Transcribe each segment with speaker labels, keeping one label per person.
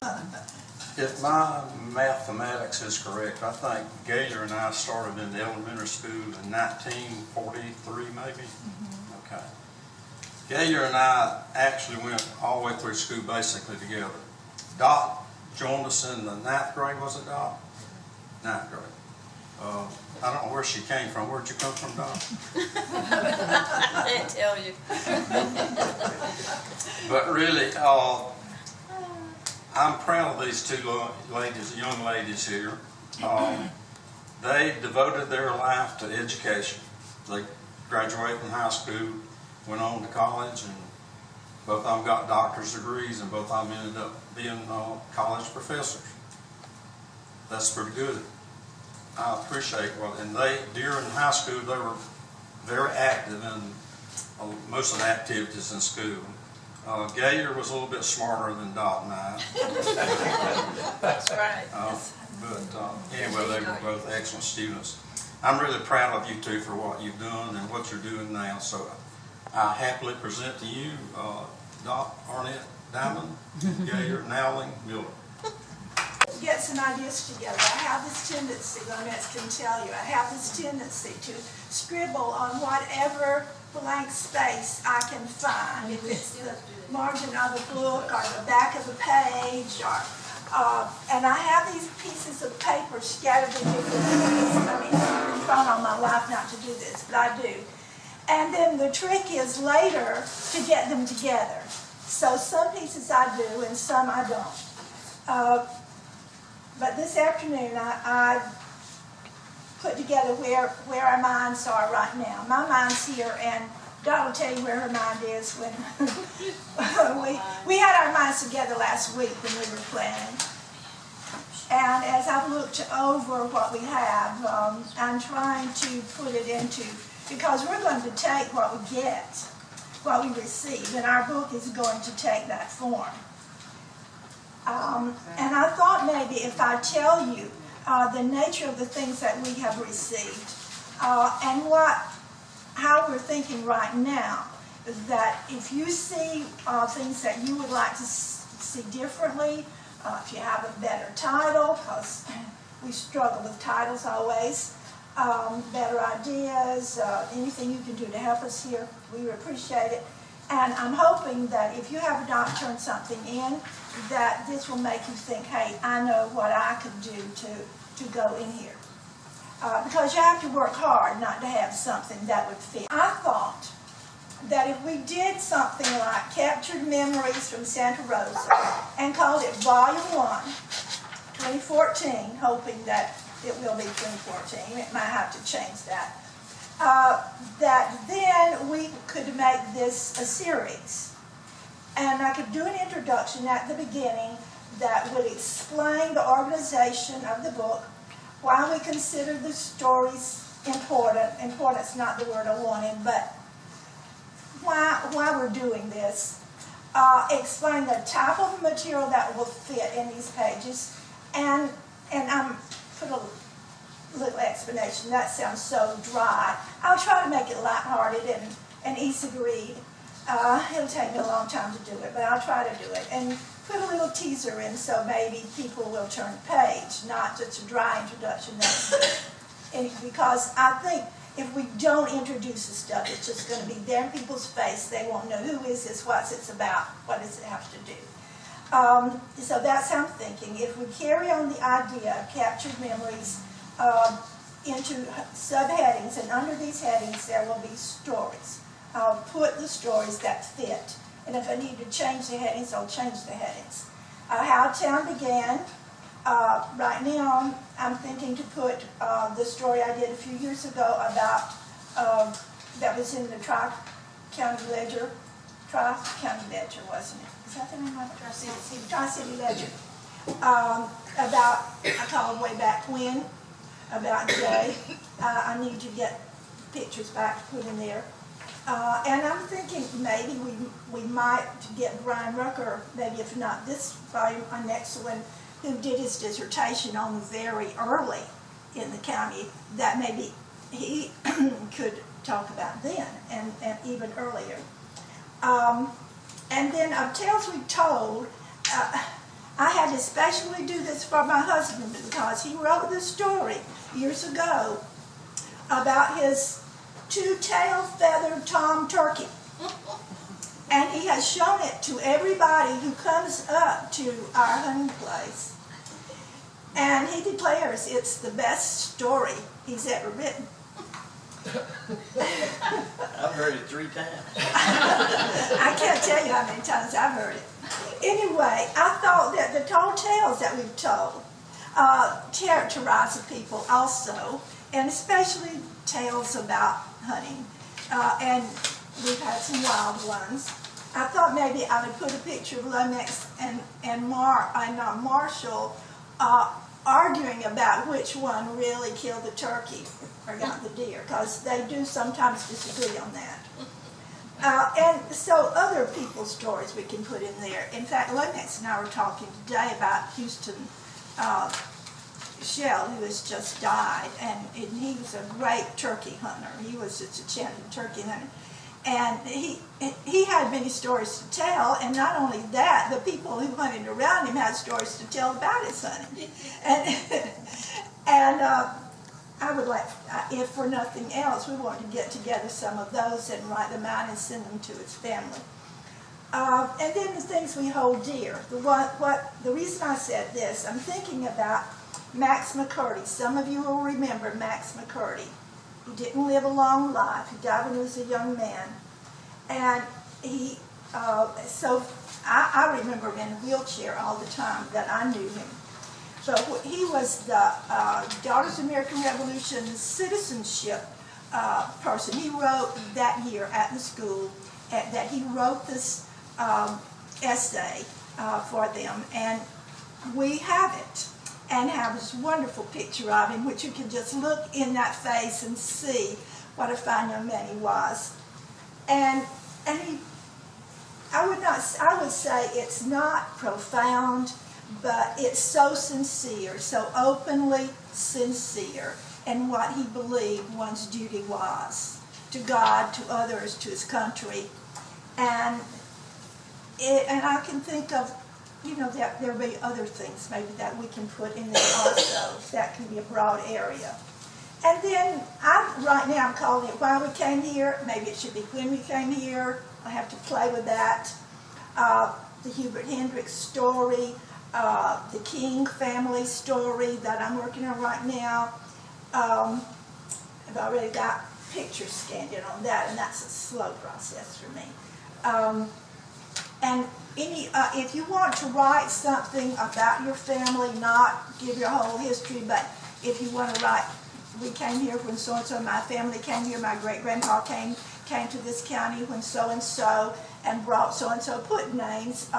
Speaker 1: If my mathematics is correct, I think Gator and I started in the elementary school in 1943, maybe? Okay. Gator and I actually went all the way through school basically together. Dot joined us in the 9th grade, was it, Dot? 9th grade. I don't know where she came from. Where'd you come from, Dot?
Speaker 2: I didn't tell you.
Speaker 1: But really, I'm proud of these two ladies, young ladies here. They devoted their life to education. They graduated from high school, went on to college, and both of them got doctor's degrees, and both of them ended up being college professors. That's pretty good. I appreciate and they, during high school, they were very active in most of the activities in school. Gator was a little bit smarter than Dot and I.
Speaker 2: That's right.
Speaker 1: Anyway, they were both excellent students. I'm really proud of you two for what you've done and what you're doing now. So I happily present to you Dot Arnett Diamond, Gator Nowling Miller.
Speaker 3: Get some ideas together. I have this tendency, Lynette can tell you, I have this tendency to scribble on whatever blank space I can find. If it's the margin of a book or the back of a page, and I have these pieces of paper scattered in different places. I mean, I've been trying all my life not to do this, but I do. And then the trick is later to get them together. So some pieces I do and some I don't. But this afternoon I put together where our minds are right now. My mind's here, and Dot will tell you where her mind is when we had our minds together last week when we were planning. And as I've looked over what we have, I'm trying to put it into, because we're going to take what we get, what we receive, and our book is going to take that form. And I thought maybe if I tell you the nature of the things that we have received and how we're thinking right now, that if you see things that you would like to see differently, if you have a better title, because we struggle with titles always, better ideas, anything you can do to help us here, we would appreciate it. And I'm hoping that if you have not turned something in, that this will make you think, hey, I know what I could do to go in here. Because you have to work hard not to have something that would fit. I thought that if we did something like Captured Memories from Santa Rosa and called it Volume 1, 2014, hoping that it will be 2014, it might have to change that, that then we could make this a series. And I could do an introduction at the beginning that would explain the organization of the book, why we consider the stories important. Important's not the word I wanted, but why we're doing this. Explain the type of material that will fit in these pages, and I'm put a little explanation. That sounds so dry. I'll try to make it lighthearted and easy to read. It'll take me a long time to do it, but I'll try to do it. And put a little teaser in so maybe people will turn the page, not just a dry introduction. Because I think if we don't introduce the stuff, it's just going to be there in people's face. They won't know who is this, what's it about, what does it have to do. So that's how I'm thinking. If we carry on the idea of captured memories into subheadings, and under these headings there will be stories. I'll put the stories that fit. And if I need to change the headings, I'll change the headings. How Town Began. Right now, I'm thinking to put the story I did a few years ago about, that was in the Tri-County Ledger. Tri-County Ledger, wasn't it? Is that the name of it? Tri-City Ledger. About, I call it Way Back When, about Jay. I need to get pictures back to put in there. And I'm thinking maybe we might get Brian Rucker, maybe if not this volume, our next one, who did his dissertation on very early in the county, that maybe he could talk about then and even earlier. And then of Tales We Told, I had to especially do this for my husband because he wrote this story years ago about his two-tail feathered tom turkey. And he has shown it to everybody who comes up to our hunting place. And he declares it's the best story he's ever written.
Speaker 4: I've heard it 3 times.
Speaker 3: I can't tell you how many times I've heard it. Anyway, I thought that the tall tales that we've told characterize the people also, and especially tales about hunting. And we've had some wild ones. I thought maybe I would put a picture of Lomax and Marshall arguing about which one really killed the turkey or got the deer, because they do sometimes disagree on that. And so other people's stories we can put in there. In fact, Lomax and I were talking today about Houston Shell, who has just died, and he was a great turkey hunter. He was just a champion turkey hunter. And he had many stories to tell, and not only that, the people who hunted around him had stories to tell about his hunting. And I would like, if for nothing else, we want to get together some of those and write them out and send them to his family. And then the things we hold dear. The reason I said this, I'm thinking about Max McCurdy. Some of you will remember Max McCurdy. He didn't live a long life. He died when he was a young man. And I remember him in a wheelchair all the time that I knew him. So he was the Daughters of American Revolution citizenship person. He wrote that year at the school that he wrote this essay for them. And we have it. And have this wonderful picture of him, which you can just look in that face and see what a fine young man he was. And he, I would say it's not profound, but it's so sincere, so openly sincere in what he believed one's duty was to God, to others, to his country. And I can think of, that there'll be other things maybe that we can put in there also. That can be a broad area. And then right now I'm calling it Why We Came Here. Maybe it should be When We Came Here. I have to play with that. The Hubert Hendricks story, the King family story that I'm working on right now. I've already got pictures scanned in on that, and that's a slow process for me. And if you want to write something about your family, not give your whole history, but if you want to write, we came here when so-and-so, my family came here, my great-grandpa came to this county when so-and-so, and brought so-and-so, put names.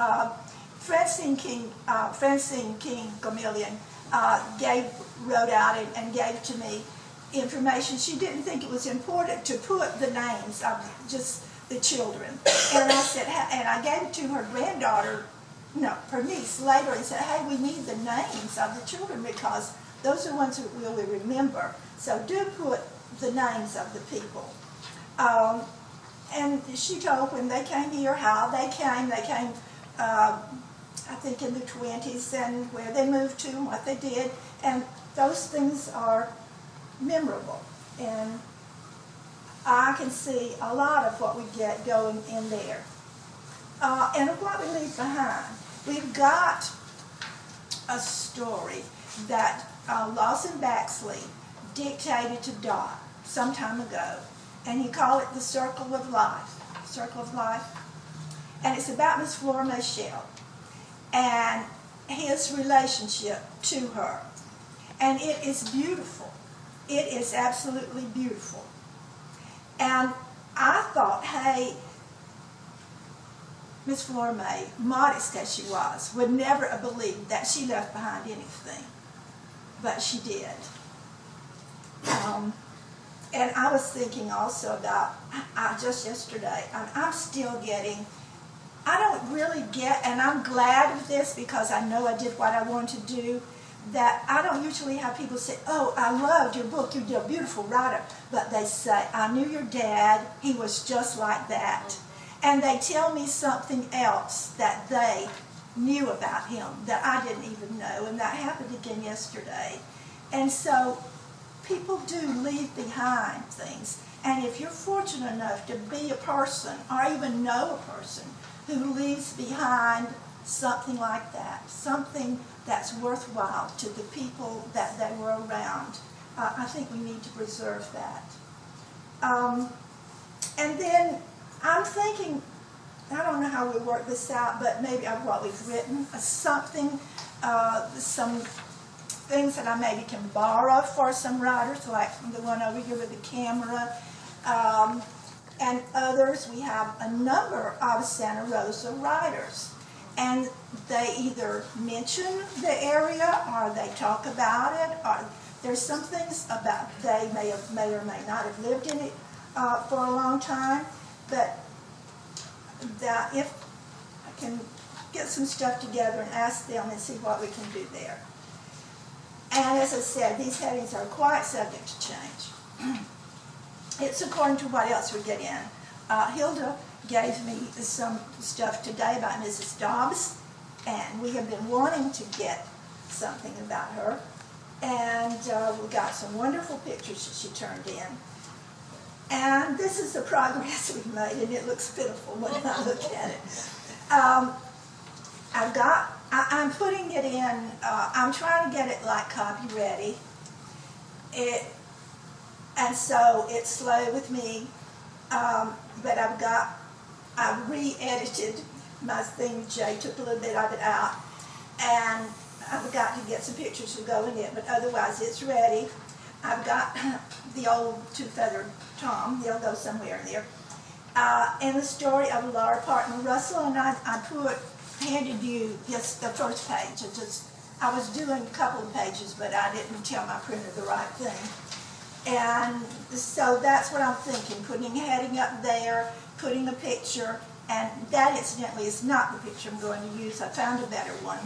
Speaker 3: Francine King Gamillion wrote out and gave to me information. She didn't think it was important to put the names of just the children. And I said, and I gave it to her granddaughter, her niece later, and said, hey, we need the names of the children because those are the ones that we'll remember. So do put the names of the people. And she told when they came here how they came. They came, I think, in the 20s, and where they moved to and what they did. And those things are memorable. And I can see a lot of what we get going in there. And what we leave behind. We've got a story that Lawson Baxley dictated to Dot some time ago. And he called it The Circle of Life. Circle of Life. And it's about Miss Flora Michelle and his relationship to her. And it is beautiful. It is absolutely beautiful. And I thought, hey, Miss Flora May, modest as she was, would never have believed that she left behind anything. But she did. And I was thinking also about, just yesterday, I'm still getting, I don't really get, and I'm glad of this because I know I did what I wanted to do, that I don't usually have people say, oh, I loved your book, you're a beautiful writer. But they say, I knew your dad, he was just like that. And they tell me something else that they knew about him that I didn't even know, and that happened again yesterday. And so people do leave behind things, and if you're fortunate enough to be a person or even know a person who leaves behind something like that, something that's worthwhile to the people that they were around, I think we need to preserve that. And then I'm thinking, I don't know how we work this out, but maybe of what we've written, something, some things that I maybe can borrow for some writers, like the one over here with the camera, and others. We have a number of Santa Rosa writers, and they either mention the area or they talk about it, or there's some things about they may or may not have lived in it for a long time, but that if I can get some stuff together and ask them and see what we can do there. And as I said, these headings are quite subject to change. It's according to what else we get in. Hilda gave me some stuff today about Mrs. Dobbs, and we have been wanting to get something about her. And we got some wonderful pictures that she turned in. And this is the progress we've made, and it looks pitiful when I look at it. I'm putting it in, I'm trying to get it like copy ready. And so it's slow with me, but I've re-edited my thing. Jay took a little bit of it out, and I've got to get some pictures to go in it, but otherwise it's ready. I've got the old two-feathered Tom, they'll go somewhere in there. And the story of Laura Parton Russell, and I handed you just the first page. I was doing a couple of pages, but I didn't tell my printer the right thing. And so that's what I'm thinking, putting a heading up there, putting a picture, and that incidentally is not the picture I'm going to use. I found a better one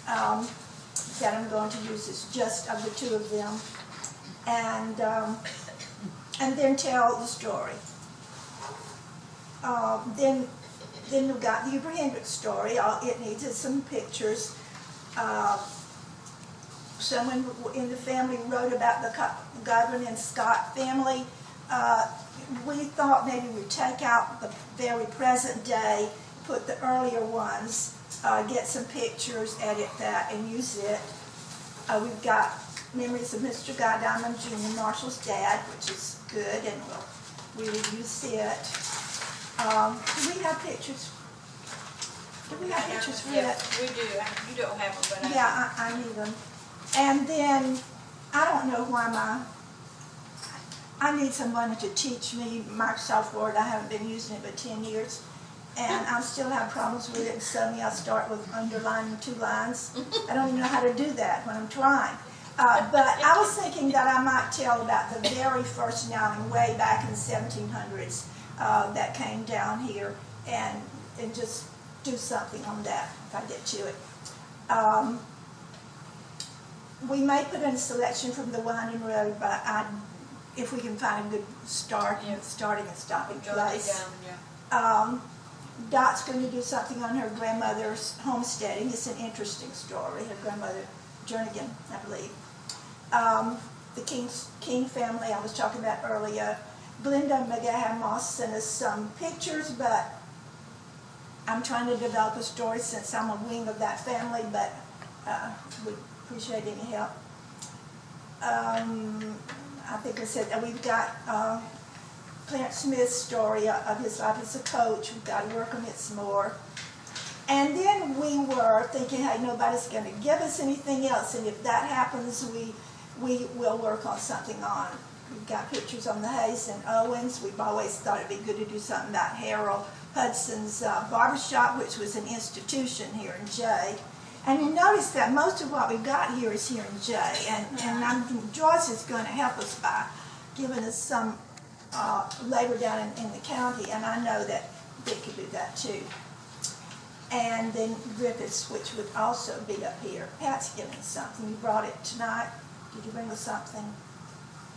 Speaker 3: that I'm going to use. It's just of the two of them. And then tell the story. Then we've got the Hubert Hendricks story. All it needs is some pictures. Someone in the family wrote about the Godwin and Scott family. We thought maybe we'd take out the very present day, put the earlier ones, get some pictures, edit that, and use it. We've got memories of Mr. Guy Diamond Jr., Marshall's dad, which is good, and we will use it. Do we have pictures? Do we have pictures for
Speaker 2: Yeah,
Speaker 3: it?
Speaker 2: we do. You don't have them, but
Speaker 3: Yeah, I need them. And then, I don't know why I need someone to teach me Microsoft Word. I haven't been using it but 10 years. And I still have problems with it. And suddenly I start with underlining 2 lines. I don't even know how to do that when I'm trying. But I was thinking that I might tell about the very first Nowling way back in the 1700s that came down here, and just do something on that if I get to it. We may put in a selection from the Winding Road, but if we can find a good starting and stopping place. Dot's going to do something on her grandmother's homesteading. It's an interesting story. Her grandmother, Jernigan, I believe. The King family I was talking about earlier. Glenda McGahan-Moss sent us some pictures, but I'm trying to develop a story since I'm a wing of that family, but would appreciate any help. I think I said that we've got Clarence Smith's story of his life as a coach. We've got to work on it some more. And then we were thinking, hey, nobody's going to give us anything else, and if that happens, we will work on something on. We've got pictures on the Hayes and Owens. We've always thought it'd be good to do something about Harold Hudson's barbershop, which was an institution here in Jay. And you notice that most of what we've got here is here in Jay, and Joyce is going to help us by giving us some labor down in the county, and I know that Dick could do that too. And then Griffiths, which would also be up here. Pat's giving us something. You brought it tonight. Did you bring us something,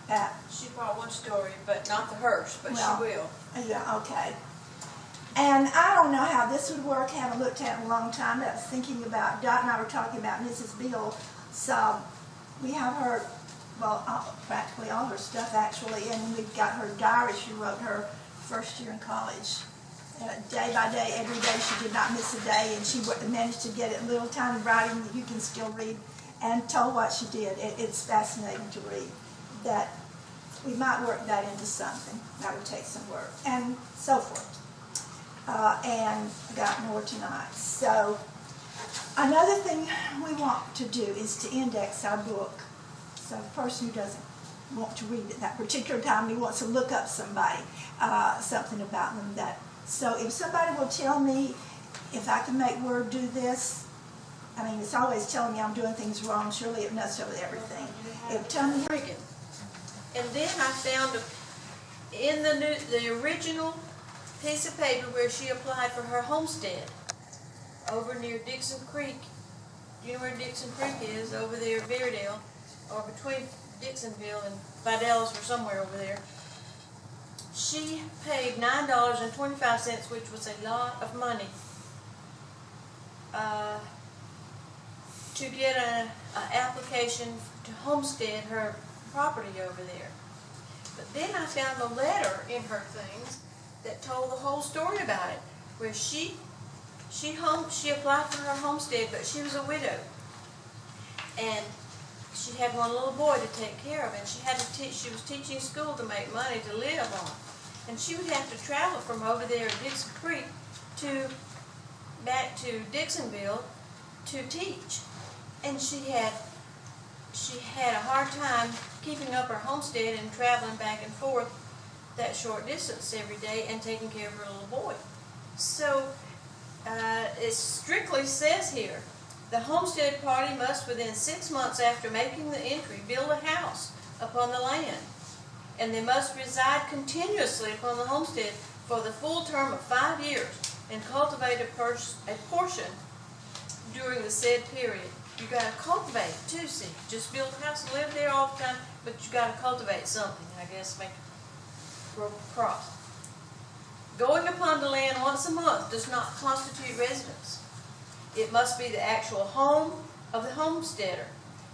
Speaker 3: Pat?
Speaker 2: she brought one story, but not the hers, but she will.
Speaker 3: Yeah, okay. And I don't know how this would work, haven't looked at it in a long time, but I was thinking about, Dot and I were talking about Mrs. Beal, so we have her, well, practically all her stuff actually, and we've got her diary she wrote her first year in college. Day by day, every day, she did not miss a day, and she managed to get it in little tiny writing that you can still read, and told what she did. It's fascinating to read. That we might work that into something. That would take some work, and so forth. And I got more tonight. So another thing we want to do is to index our book. So the person who doesn't want to read at that particular time, he wants to look up somebody, something about them. So if somebody will tell me if I can make Word do this, I mean, it's always telling me I'm doing things wrong. Surely it must with everything. If tell me.
Speaker 2: And then I found in the original piece of paper where she applied for her homestead over near Dixon Creek. Do you know where Dixon Creek is? Over there, Beardale, or between Dixonville and Fidelis or somewhere over there. She paid $9.25, which was a lot of money, to get an application to homestead her property over there. But then I found a letter in her things that told the whole story about it, where she applied for her homestead, but she was a widow, and she had one little boy to take care of, and she was teaching school to make money to live on, and she would have to travel from over there at Dixon Creek back to Dixonville to teach, and she had a hard time keeping up her homestead and traveling back and forth that short distance every day and taking care of her little boy. So it strictly says here, the homestead party must within 6 months after making the entry build a house upon the land, and they must reside continuously upon the homestead for the full term of 5 years and cultivate a portion during the said period. You got to cultivate too, see. Just build a house and live there all the time, but you got to cultivate something, I guess, make grow crops. Going upon the land once a month does not constitute residence. It must be the actual home of the homesteader.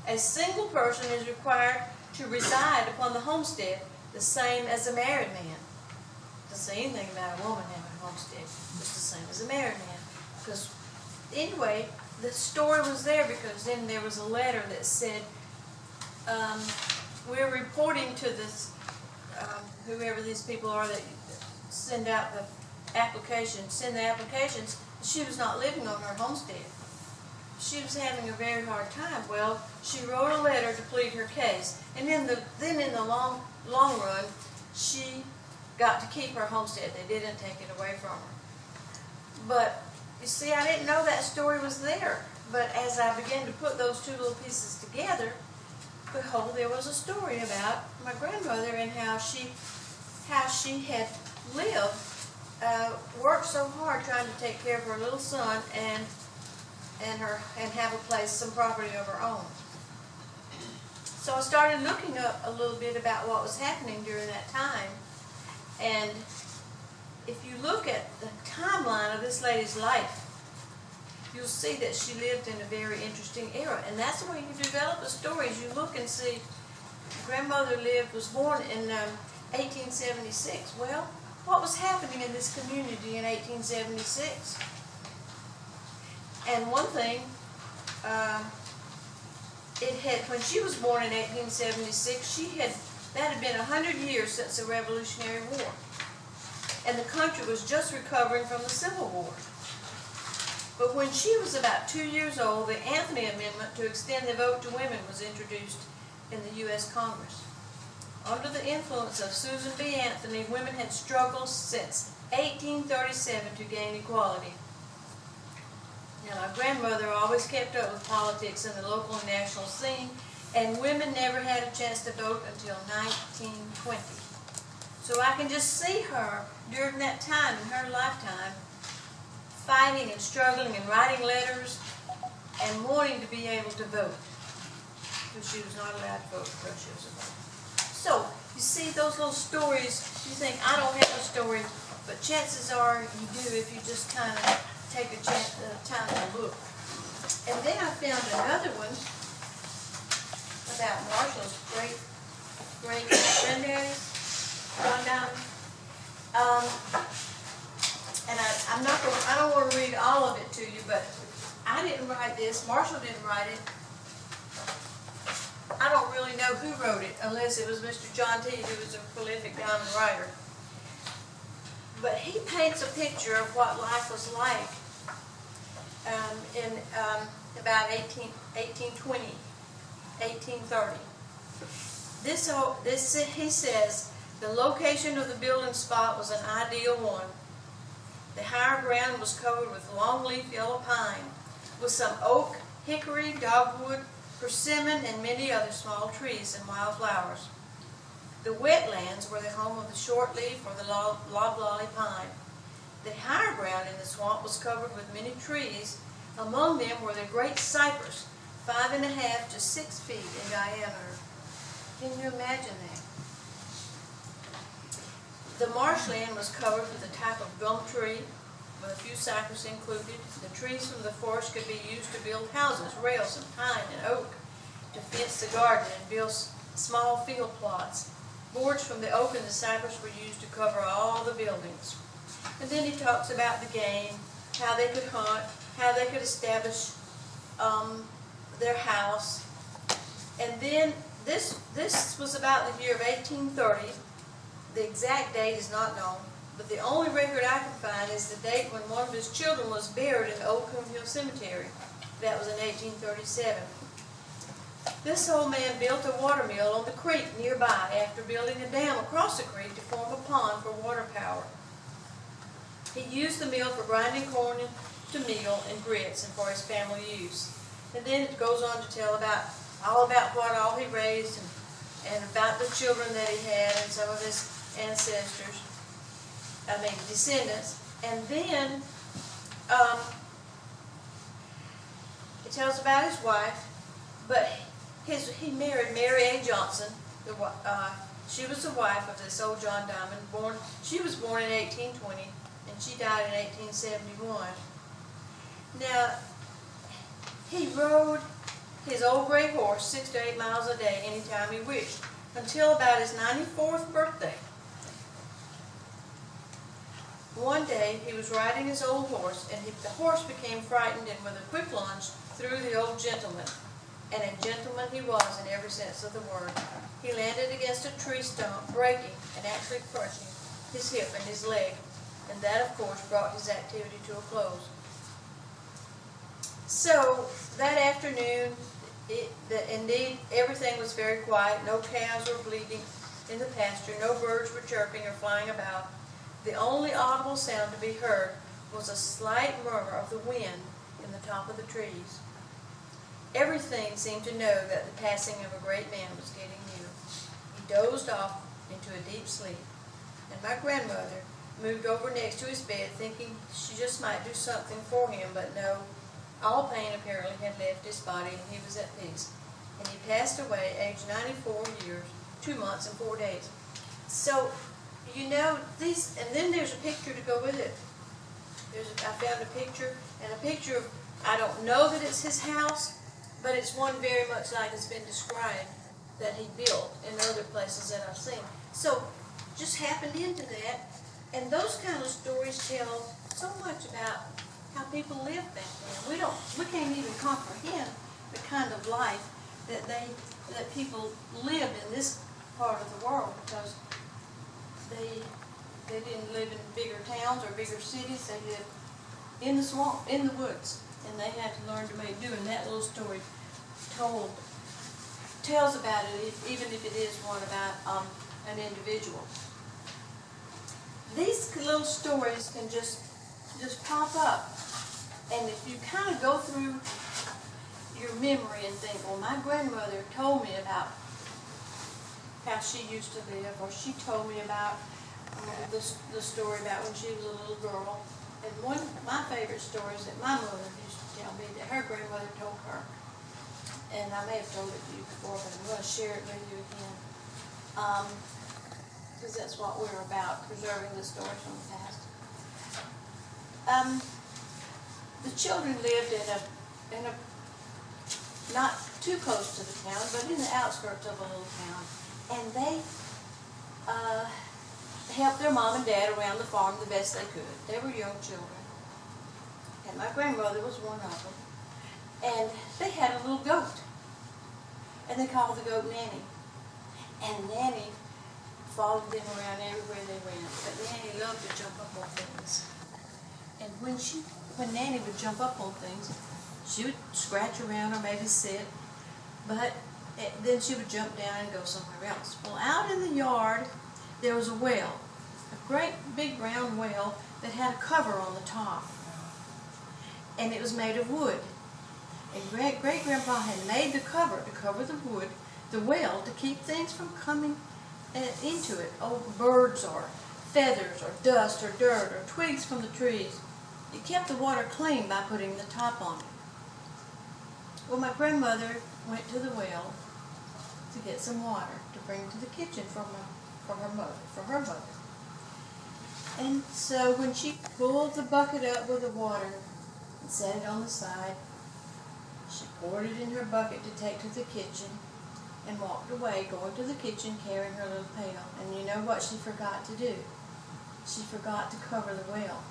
Speaker 2: A single person is required to reside upon the homestead, the same as a married man. Doesn't say anything about a woman having a homestead. It's the same as a married man. Because anyway, the story was there because then there was a letter that said, we're reporting to this, whoever these people are that send out the applications, she was not living on her homestead. She was having a very hard time. Well, she wrote a letter to plead her case, and then in the long run, she got to keep her homestead. They didn't take it away from her. But you see, I didn't know that story was there. But as I began to put those two little pieces together, behold, there was a story about my grandmother and how she had lived, worked so hard trying to take care of her little son and have a place, some property of her own. So I started looking up a little bit about what was happening during that time, and if you look at the timeline of this lady's life, you'll see that she lived in a very interesting era, and that's the way you develop the stories. You look and see, grandmother was born in 1876. Well, what was happening in this community in 1876? And one thing, when she was born in 1876, that had been 100 years since the Revolutionary War, and the country was just recovering from the Civil War. But when she was about 2 years old, the Anthony Amendment to extend the vote to women was introduced in the U.S. Congress. Under the influence of Susan B. Anthony, women had struggled since 1837 to gain equality. Now, my grandmother always kept up with politics in the local and national scene, and women never had a chance to vote until 1920. So I can just see her during that time in her lifetime, fighting and struggling and writing letters and wanting to be able to vote, because she was not allowed to vote because she was a woman. So you see those little stories, you think, I don't have a story, but chances are you do if you just kind of take a time to look. And then I found another one about Marshall's great granddaddy, John Diamond. And I don't want to read all of it to you, but I didn't write this. Marshall didn't write it. I don't really know who wrote it, unless it was Mr. John T., who was a prolific diamond writer. But he paints a picture of what life was like in about 1820, 1830. He says, the location of the building spot was an ideal one. The higher ground was covered with longleaf yellow pine, with some oak, hickory, dogwood, persimmon, and many other small trees and wild flowers. The wetlands were the home of the shortleaf or the loblolly pine. The higher ground in the swamp was covered with many trees. Among them were the great cypress, 5.5 to 6 feet in diameter. Can you imagine that? The marshland was covered with a type of gum tree, with a few cypress included. The trees from the forest could be used to build houses, rails of pine and oak, to fence the garden and build small field plots. Boards from the oak and the cypress were used to cover all the buildings. And then he talks about the game, how they could hunt, how they could establish their house. And then this was about the year of 1830. The exact date is not known, but the only record I can find is the date when one of his children was buried in Old Coombe Hill Cemetery. That was in 1837. This old man built a water mill on the creek nearby after building a dam across the creek to form a pond for water power. He used the mill for grinding corn to meal and grits and for his family use. And then it goes on to tell all about what all he raised and about the children that he had and some of his descendants. And then it tells about his wife, but he married Mary A. Johnson. She was the wife of this old John Diamond. She was born in 1820, and she died in 1871. Now, he rode his old gray horse 6 to 8 miles a day anytime he wished, until about his 94th birthday. One day, he was riding his old horse, and the horse became frightened and with a quick lunge threw the old gentleman. And a gentleman he was in every sense of the word. He landed against a tree stump, breaking and actually crushing his hip and his leg, and that, of course, brought his activity to a close. So, that afternoon, indeed, everything was very quiet. No cows were bleating in the pasture. No birds were chirping or flying about. The only audible sound to be heard was a slight murmur of the wind in the top of the trees. Everything seemed to know that the passing of a great man was getting near. He dozed off into a deep sleep, and my grandmother moved over next to his bed, thinking she just might do something for him, but no, all pain apparently had left his body, and he was at peace. And he passed away, aged 94 years, 2 months and 4 days. So, you know, and then there's a picture to go with it. I found a picture of, I don't know that it's his house, but it's one very much like it's been described that he built in other places that I've seen. So, just happened into that, and those kind of stories tell so much about how people lived back then. We can't even comprehend the kind of life that people lived in this part of the world, because they didn't live in bigger towns or bigger cities. They lived in the swamp, in the woods, and they had to learn to make do. And that little story tells about it, even if it is one about an individual. These little stories can just pop up, and if you kind of go through your memory and think, well, my grandmother told me about how she used to live, or she told me about the story about when she was a little girl. And one of my favorite stories that my mother used to tell me that her grandmother told her, and I may have told it to you before, but I'm going to share it with you again. because that's what we're about, preserving the stories from the past. The children lived in a not too close to the town, but in the outskirts of a little town, and they helped their mom and dad around the farm the best they could. They were young children, and my grandmother was one of them. And they had a little goat, and they called the goat Nanny. And Nanny followed them around everywhere they went. But Nanny loved to jump up on things. And when Nanny would jump up on things, she would scratch around or maybe sit, but then she would jump down and go somewhere else. Well, out in the yard, there was a well, a great big round well that had a cover on the top. And it was made of wood. And great-grandpa had made the cover to cover the wood, the well, to keep things from coming into it. Oh, birds or feathers or dust or dirt or twigs from the trees. It kept the water clean by putting the top on it. Well, my grandmother went to the well to get some water to bring to the kitchen for her mother. And so when she pulled the bucket up with the water and set it on the side, she poured it in her bucket to take to the kitchen and walked away, going to the kitchen carrying her little pail. And you know what she forgot to do? She forgot to cover the well.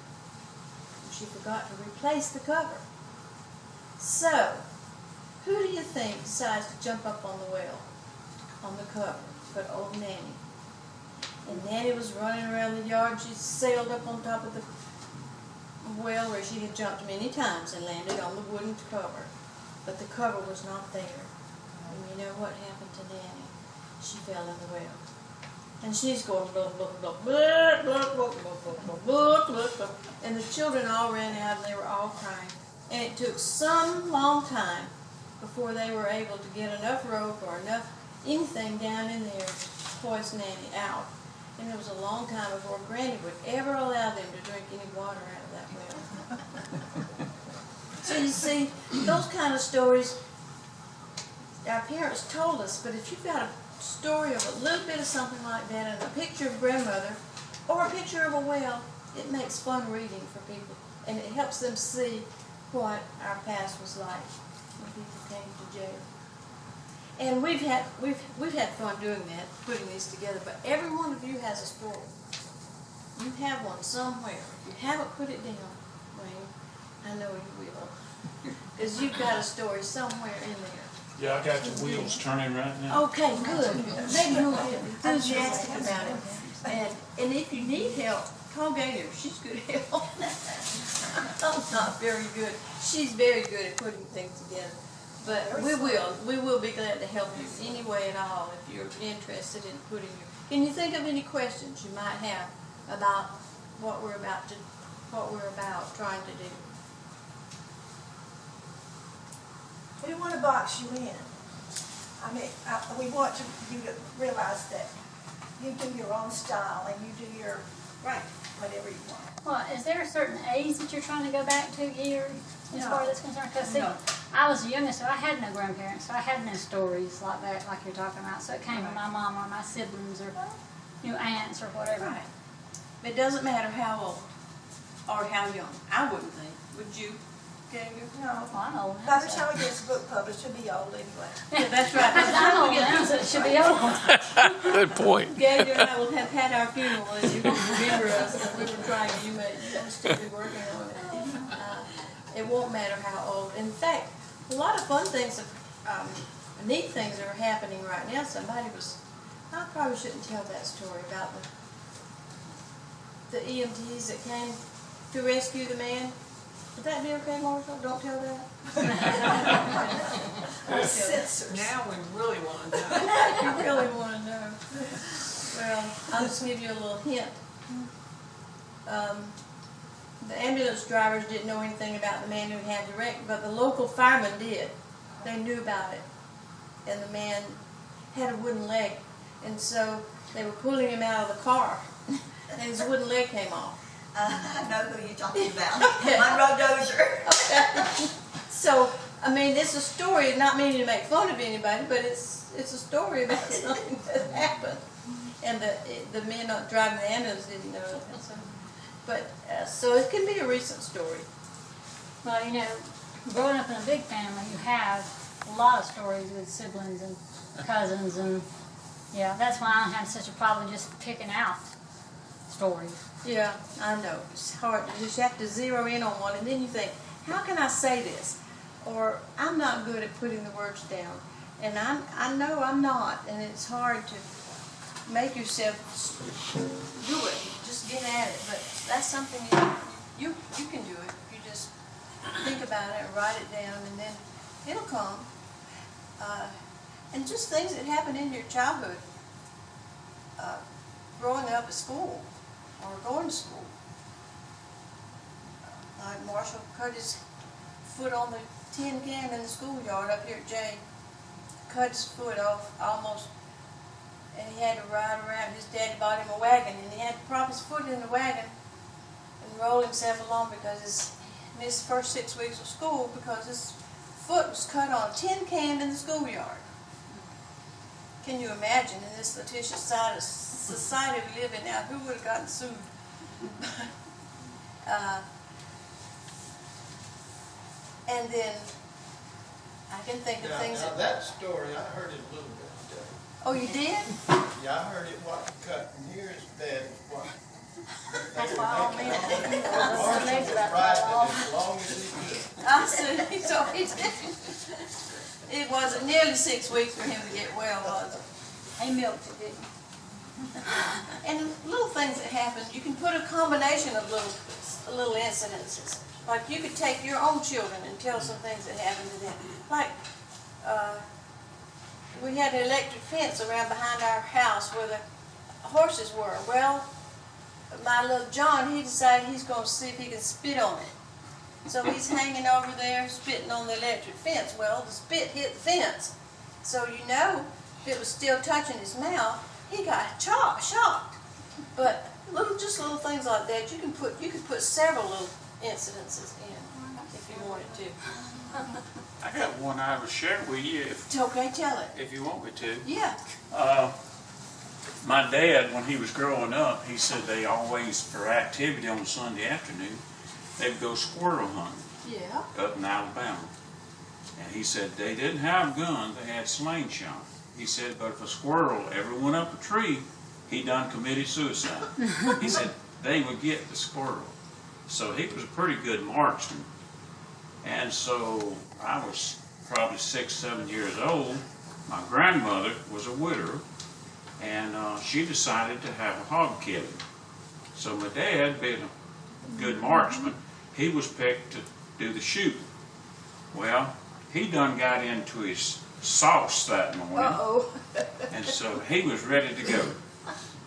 Speaker 2: She forgot to replace the cover. So, who do you think decides to jump up on the well, on the cover? But old Nanny. And Nanny was running around the yard. She sailed up on top of the well where she had jumped many times and landed on the wooden cover. But the cover was not there. And you know what happened to Nanny? She fell in the well. And she's going, blah, blah, blah, blah, blah, blah, blah, blah, blah, blah. And the children all ran out and they were all crying. And it took some long time before they were able to get enough rope or enough anything down in there to hoist Nanny out. And it was a long time before Granny would ever allow them to drink any water out of that well. So you see, those kind of stories our parents told us, but if you've got a story of a little bit of something like that and a picture of grandmother or a picture of a well, it makes fun reading for people, and it helps them see what our past was like when people came to jail. And we've had fun doing that, putting these together, but every one of you has a story. You have one somewhere. If you haven't put it down, Wayne, I know you will, because you've got a story somewhere in there.
Speaker 5: Yeah, I got the wheels turning right now.
Speaker 2: Okay, good. Maybe you'll get enthusiastic about it. And if you need help, call Gator. She's good help. I'm not very good. She's very good at putting things together. But we will be glad to help you any way at all if you're interested in putting your. Can you think of any questions you might have about what we're about trying to do?
Speaker 3: We want to box you in. I mean, we want you to realize that you do your own style and you do your whatever you want.
Speaker 6: Well, is there a certain age that you're trying to go back to here as
Speaker 3: No.
Speaker 6: far as that's concerned? Because see,
Speaker 3: No.
Speaker 6: I was the youngest, so I had no grandparents, so I had no stories like that, like you're talking about. So it came from my mom or my siblings or aunts or whatever.
Speaker 2: Right. It doesn't matter how old or how young. I wouldn't think. Would you, Gator?
Speaker 3: No.
Speaker 6: Well, I'm old now.
Speaker 3: By the
Speaker 6: so-
Speaker 3: time it gets the book published, it'll be old anyway.
Speaker 2: Yeah, that's right. By the
Speaker 6: I'm
Speaker 2: time
Speaker 6: old
Speaker 2: we get
Speaker 6: now, so it should be old.
Speaker 7: Good point.
Speaker 2: Gator and I will have had our funeral, as you can remember us, and we were trying, you may still be working on it. It won't matter how old. In fact, a lot of fun things, neat things are happening right now. I probably shouldn't tell that story about the EMTs that came to rescue the man. Would that be okay, Marshall? Don't tell that.
Speaker 3: Censors.
Speaker 8: Now we really want to know.
Speaker 2: You really want to know. Well, I'll just give you a little hint. The ambulance drivers didn't know anything about the man who had the wreck, but the local firemen did. They knew about it. And the man had a wooden leg. And so they were pulling him out of the car. And his wooden leg came off.
Speaker 9: I know who you're talking about. My road dozer.
Speaker 2: Okay. So I mean, it's a story, not meaning to make fun of anybody, but it's a story about something that happened. And the men driving the ambulance didn't know it. So, but, so it can be a recent story.
Speaker 6: Well, you know, growing up in a big family, you have a lot of stories with siblings and cousins, and yeah, that's why I have such a problem just picking out stories.
Speaker 2: Yeah, I know. It's hard. You just have to zero in on one, and then you think, how can I say this? Or I'm not good at putting the words down, and I know I'm not, and it's hard to make yourself do it. Just get at it. But that's something you can do it. You just think about it, write it down, and then it'll come. And just things that happen in your childhood, growing up at school or going to school. Like Marshall cut his foot on the tin can in the schoolyard up here at Jay. Cut his foot off almost, and he had to ride around. His daddy bought him a wagon, and he had to prop his foot in the wagon and roll himself along because he missed the first 6 weeks of school because his foot was cut on a tin can in the schoolyard. Can you imagine in this litigious society we live in now, who would have gotten sued? And then I can think of things
Speaker 4: Now that story, I heard it a little bit today.
Speaker 2: Oh, you did?
Speaker 4: Yeah, I heard it what cut, and here is bad what.
Speaker 6: That's why all men
Speaker 4: Marshall
Speaker 6: legs
Speaker 4: was
Speaker 6: about
Speaker 4: riding
Speaker 6: fall
Speaker 4: it as long as he could.
Speaker 2: I see. So it wasn't nearly 6 weeks for him to get well, was it? He milked it, didn't he? And little things that happen, you can put a combination of little incidences. Like you could take your own children and tell some things that happened to them. Like we had an electric fence around behind our house where the horses were. Well, my little John, he decided he's going to see if he can spit on it. So he's hanging over there spitting on the electric fence. Well, the spit hit the fence. So you know, if it was still touching his mouth, he got shocked. But just little things like that, you could put several little incidences in if you wanted to.
Speaker 5: I got one I would share with you
Speaker 2: It's okay, tell it.
Speaker 5: if you want me to.
Speaker 2: Yeah.
Speaker 5: My dad, when he was growing up, he said they always, for activity on Sunday afternoon, they'd go squirrel hunting
Speaker 2: Yeah.
Speaker 5: up in Alabama. And he said they didn't have guns, they had slingshot. He said, but if a squirrel ever went up a tree, he done committed suicide. He said they would get the squirrel. So he was a pretty good marksman. And so I was probably 6, 7 years old. My grandmother was a widower, and she decided to have a hog killing. So my dad, being a good marksman, he was picked to do the shooting. Well, he done got into his sauce that morning,
Speaker 2: Uh-oh.
Speaker 5: and so he was ready to go.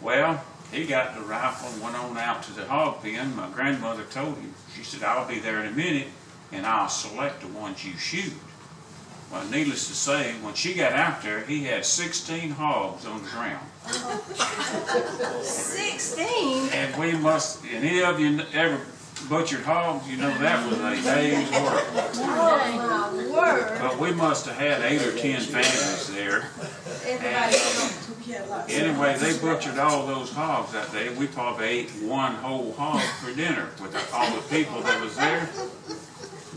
Speaker 5: Well, he got the rifle and went on out to the hog pen. My grandmother told him, she said, I'll be there in a minute and I'll select the ones you shoot. Well, needless to say, when she got out there, he had 16 hogs on the ground.
Speaker 2: 16?
Speaker 5: And we must, and any of you ever butchered hogs, you know that was a day's work.
Speaker 2: Oh, my word.
Speaker 5: But we must have had 8 or 10 families there.
Speaker 2: Everybody.
Speaker 5: Anyway, they butchered all those hogs that day. We probably ate one whole hog for dinner with all the people that was there.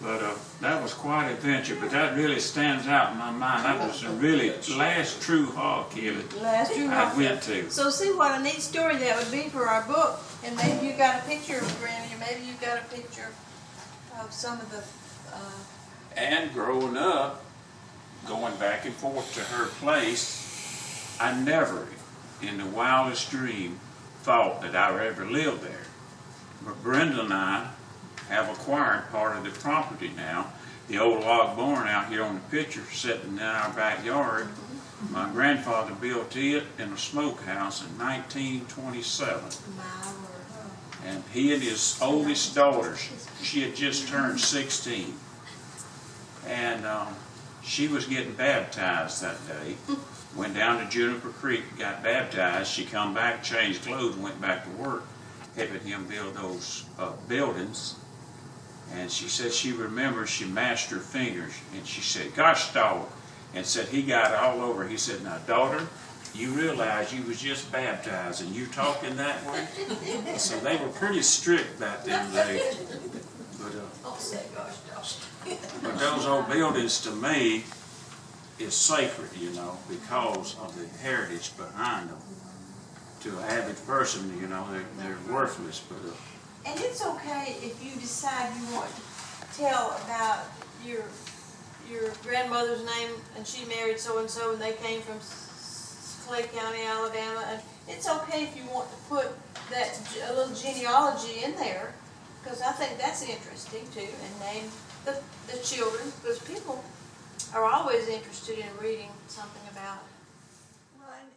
Speaker 5: But that was quite an adventure. But that really stands out in my mind. That was the really last true hog killing I went to.
Speaker 2: So see what a neat story that would be for our book. And maybe you got a picture of Granny, or maybe you got a picture of some of the...
Speaker 5: And growing up, going back and forth to her place, I never, in the wildest dream, thought that I would ever live there. But Brenda and I have acquired part of the property now. The old log barn out here on the picture sitting in our backyard. My grandfather built it in a smokehouse in 1927. And he and his oldest daughter, she had just turned 16. And she was getting baptized that day. Went down to Juniper Creek, got baptized. She come back, changed clothes, and went back to work, helping him build those buildings. And she said she remembers she mashed her fingers, and she said, "Gosh, dog," and said he got all over. He said, "Now, daughter, you realize you was just baptized and you talking that way?" So they were pretty strict back then.
Speaker 2: Don't say gosh, gosh.
Speaker 5: But those old buildings to me is sacred, you know, because of the heritage behind them. To an average person, you know, they're worthless, but
Speaker 2: And it's okay if you decide you want to tell about your grandmother's name and she married so-and-so and they came from Clay County, Alabama. And it's okay if you want to put that, a little genealogy in there, because I think that's interesting too, and name the children, because people are always interested in reading something about it.
Speaker 3: Well, and